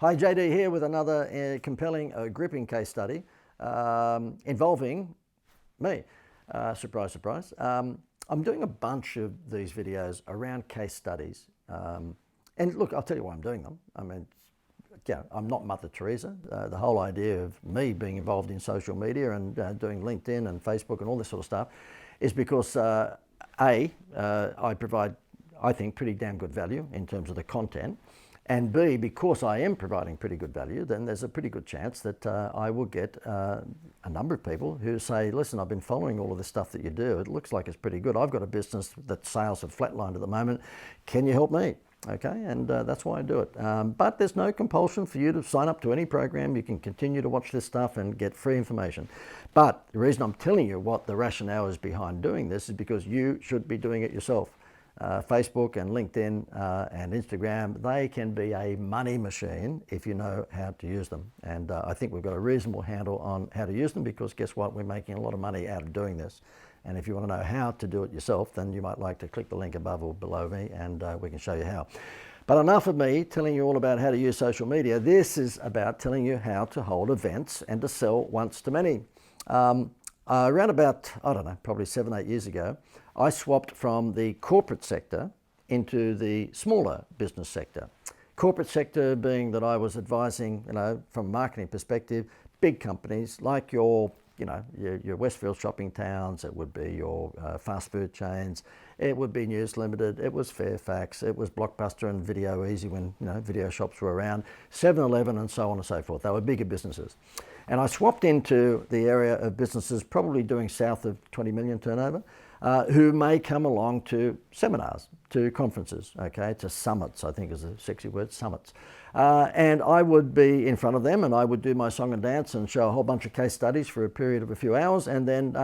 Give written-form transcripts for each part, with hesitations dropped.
Hi, JD here with another compelling, gripping case study involving me. Surprise, surprise. I'm doing a bunch of these videos around case studies. And look, I'll tell you why I'm doing them. I mean, yeah, I'm not Mother Teresa. The whole idea of me being involved in social media and doing LinkedIn and Facebook and all this sort of stuff is because I provide, I think, pretty damn good value in terms of the content. And B, because I am providing pretty good value, then there's a pretty good chance that I will get a number of people who say, listen, I've been following all of this stuff that you do. It looks like it's pretty good. I've got a business that sales have flatlined at the moment. Can you help me? Okay, and that's why I do it. But there's no compulsion for you to sign up to any program. You can continue to watch this stuff and get free information. But the reason I'm telling you what the rationale is behind doing this is because you should be doing it yourself. Facebook and LinkedIn and Instagram, they can be a money machine if you know how to use them. And I think we've got a reasonable handle on how to use them because guess what? We're making a lot of money out of doing this. And if you want to know how to do it yourself, then you might like to click the link above or below me and we can show you how. But enough of me telling you all about how to use social media. This is about telling you how to hold events and to sell once to many. Around about, I don't know, probably 7, 8 years ago, I swapped from the corporate sector into the smaller business sector. Corporate sector being that I was advising, from a marketing perspective, big companies like your Westfield shopping towns, it would be your fast food chains, it would be News Limited, it was Fairfax, it was Blockbuster and Video Easy when video shops were around, 7-Eleven and so on and so forth. They were bigger businesses. And I swapped into the area of businesses probably doing south of 20 million turnover, who may come along to seminars, to conferences, to summits, I think is a sexy word, summits. And I would be in front of them and I would do my song and dance and show a whole bunch of case studies for a period of a few hours. And then,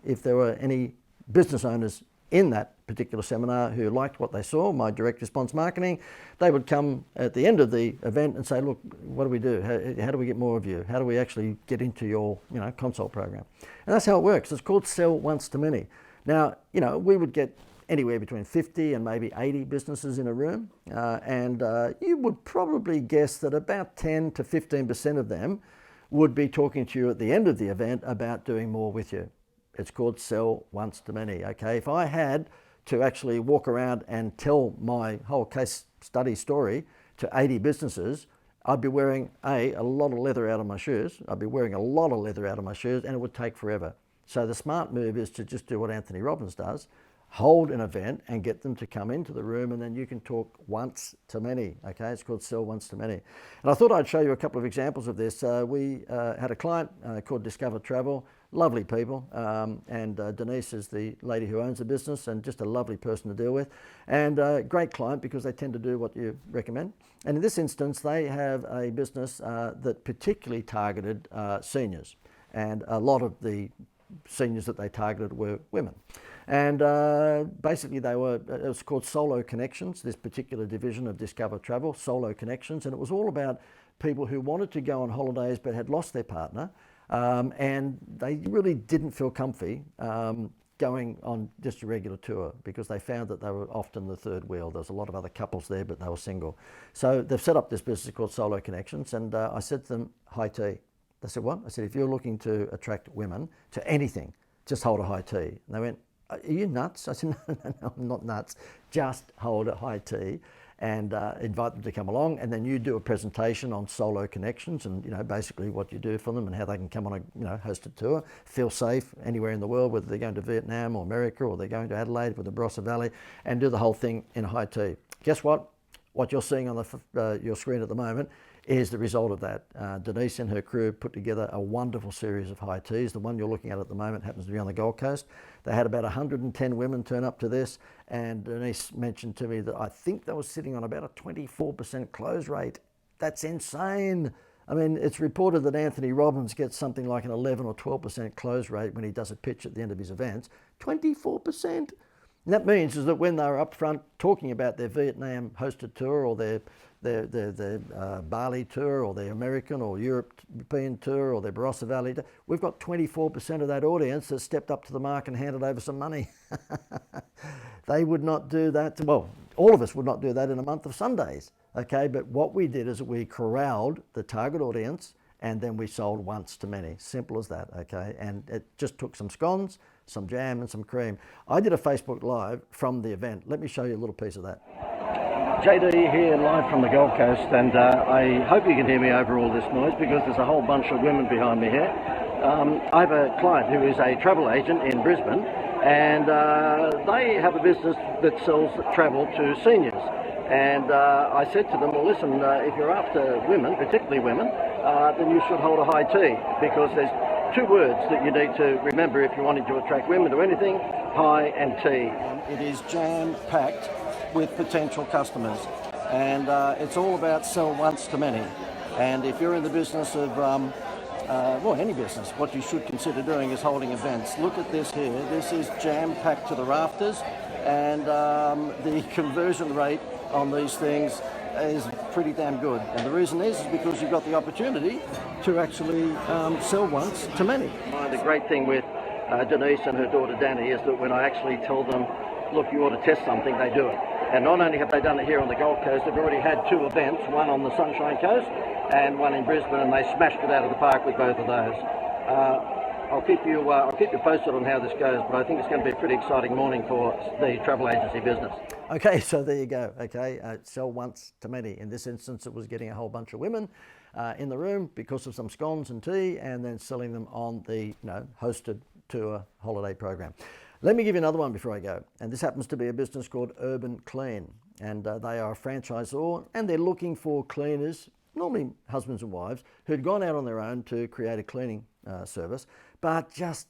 if there were any business owners in that particular seminar who liked what they saw, my direct response marketing, they would come at the end of the event and say, look, what do we do? How do we get more of you? How do we actually get into your consult program? And that's how it works. It's called sell once to many. Now, we would get anywhere between 50 and maybe 80 businesses in a room. And you would probably guess that about 10 to 15% of them would be talking to you at the end of the event about doing more with you. It's called sell once to many, okay? If I had to actually walk around and tell my whole case study story to 80 businesses, I'd be wearing a lot of leather out of my shoes. I'd be wearing a lot of leather out of my shoes and it would take forever. So the smart move is to just do what Anthony Robbins does, hold an event and get them to come into the room and then you can talk once to many, okay? It's called sell once to many. And I thought I'd show you a couple of examples of this. We had a client called Discover Travel, lovely people, and Denise is the lady who owns the business and just a lovely person to deal with. And a great client because they tend to do what you recommend. And in this instance, they have a business that particularly targeted seniors. And a lot of the seniors that they targeted were women. And basically it was called Solo Connections, this particular division of Discover Travel, Solo Connections, and it was all about people who wanted to go on holidays but had lost their partner and they really didn't feel comfy going on just a regular tour because they found that they were often the third wheel. There's a lot of other couples there, but they were single. So they've set up this business called Solo Connections and I said to them, high tea. They said, what? I said, if you're looking to attract women to anything, just hold a high tea. And they went, are you nuts? I said, no, I'm not nuts. Just hold a high tea and invite them to come along. And then you do a presentation on Solo Connections and, basically what you do for them and how they can come on a, hosted tour, feel safe anywhere in the world, whether they're going to Vietnam or America or they're going to Adelaide with the Barossa Valley and do the whole thing in a high tea. Guess what? What you're seeing on your screen at the moment is the result of that. Denise and her crew put together a wonderful series of high teas. The one you're looking at the moment happens to be on the Gold Coast. They had about 110 women turn up to this, and Denise mentioned to me that I think they were sitting on about a 24% close rate. That's insane. I mean, it's reported that Anthony Robbins gets something like an 11 or 12% close rate when he does a pitch at the end of his events. 24%. And that means is that when they're up front talking about their Vietnam hosted tour or their Bali tour or their American or European tour or their Barossa Valley tour, we've got 24% of that audience that stepped up to the mark and handed over some money. They would not do that. Well, all of us would not do that in a month of Sundays. okay? But what we did is we corralled the target audience and then we sold once to many. Simple as that, okay? And it just took some scones, some jam and some cream. I did a Facebook Live from the event. Let me show you a little piece of that. JD here live from the Gold Coast, and I hope you can hear me over all this noise because there's a whole bunch of women behind me here. I have a client who is a travel agent in Brisbane, and they have a business that sells travel to seniors. And I said to them, well, listen, if you're after women, particularly women, then you should hold a high tea, because there's two words that you need to remember if you're wanting to attract women to anything: high and tea. It is jam-packed with potential customers, and it's all about sell once to many. And if you're in the business of well, any business, what you should consider doing is holding events. Look at this here. This is jam-packed to the rafters, and the conversion rate on these things is pretty damn good. And the reason is because you've got the opportunity to actually sell once to many. The great thing with Denise and her daughter Danny is that when I actually tell them, look, you ought to test something, they do it. And not only have they done it here on the Gold Coast, they've already had two events, one on the Sunshine Coast and one in Brisbane, and they smashed it out of the park with both of those. I'll keep you posted on how this goes, but I think it's going to be a pretty exciting morning for the travel agency business. Okay, so there you go. Okay, sell once to many. In this instance, it was getting a whole bunch of women in the room because of some scones and tea, and then selling them on the hosted tour holiday program. Let me give you another one before I go, and this happens to be a business called Urban Clean, and they are a franchisor, and they're looking for cleaners, normally husbands and wives, who'd gone out on their own to create a cleaning service, but just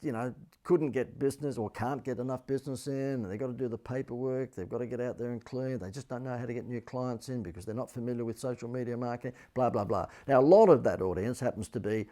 couldn't get business or can't get enough business in, and they've got to do the paperwork, they've got to get out there and clean, they just don't know how to get new clients in because they're not familiar with social media marketing, blah, blah, blah. Now, a lot of that audience happens to be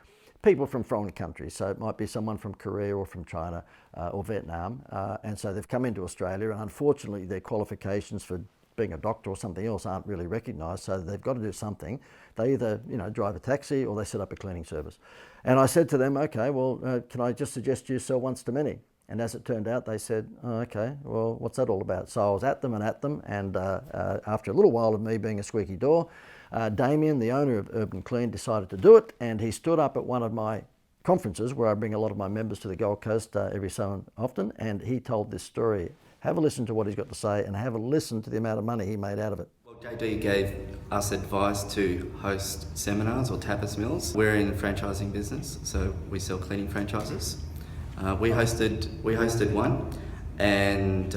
people from foreign countries, so it might be someone from Korea or from China or Vietnam, and so they've come into Australia, and unfortunately their qualifications for being a doctor or something else aren't really recognised, so they've got to do something. They either drive a taxi or they set up a cleaning service. And I said to them, okay, well, can I just suggest you sell once to many? And as it turned out, they said, oh, okay, well, what's that all about? So I was at them, and after a little while of me being a squeaky door, Damien, the owner of Urban Clean, decided to do it, and he stood up at one of my conferences where I bring a lot of my members to the Gold Coast every so often, and he told this story. Have a listen to what he's got to say, and have a listen to the amount of money he made out of it. Well, JD gave us advice to host seminars or tapas meals. We're in the franchising business, so we sell cleaning franchises. We hosted one, and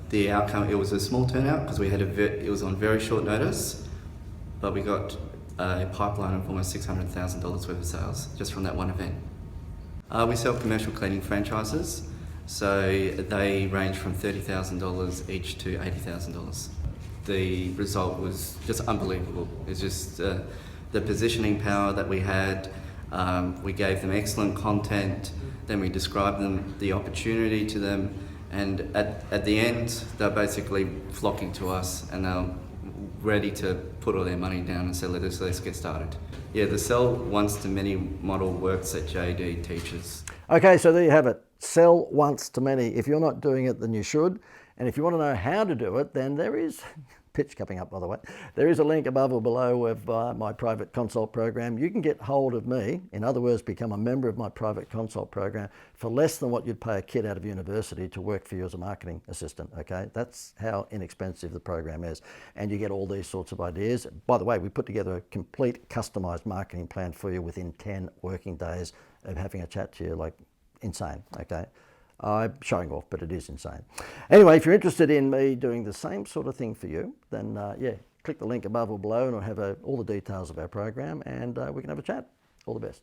the outcome, it was a small turnout because we had it was on very short notice, but we got a pipeline of almost $600,000 worth of sales just from that one event. We sell commercial cleaning franchises, so they range from $30,000 each to $80,000. The result was just unbelievable. It's just the positioning power that we had. We gave them excellent content, then we described the opportunity to them, and at the end they're basically flocking to us, and they're ready to put all their money down and say, let's get started. Yeah, the sell once to many model works at JD teaches. Okay, so there you have it. Sell once to many. If you're not doing it, then you should. And if you want to know how to do it, then there is, pitch coming up by the way, there is a link above or below of my private consult program. You can get hold of me, in other words, become a member of my private consult program for less than what you'd pay a kid out of university to work for you as a marketing assistant, okay? That's how inexpensive the program is. And you get all these sorts of ideas. By the way, we put together a complete customized marketing plan for you within 10 working days of having a chat to you, like insane, okay? I'm showing off, but it is insane. Anyway, if you're interested in me doing the same sort of thing for you, then yeah, click the link above or below and I'll have all the details of our program, and we can have a chat. All the best.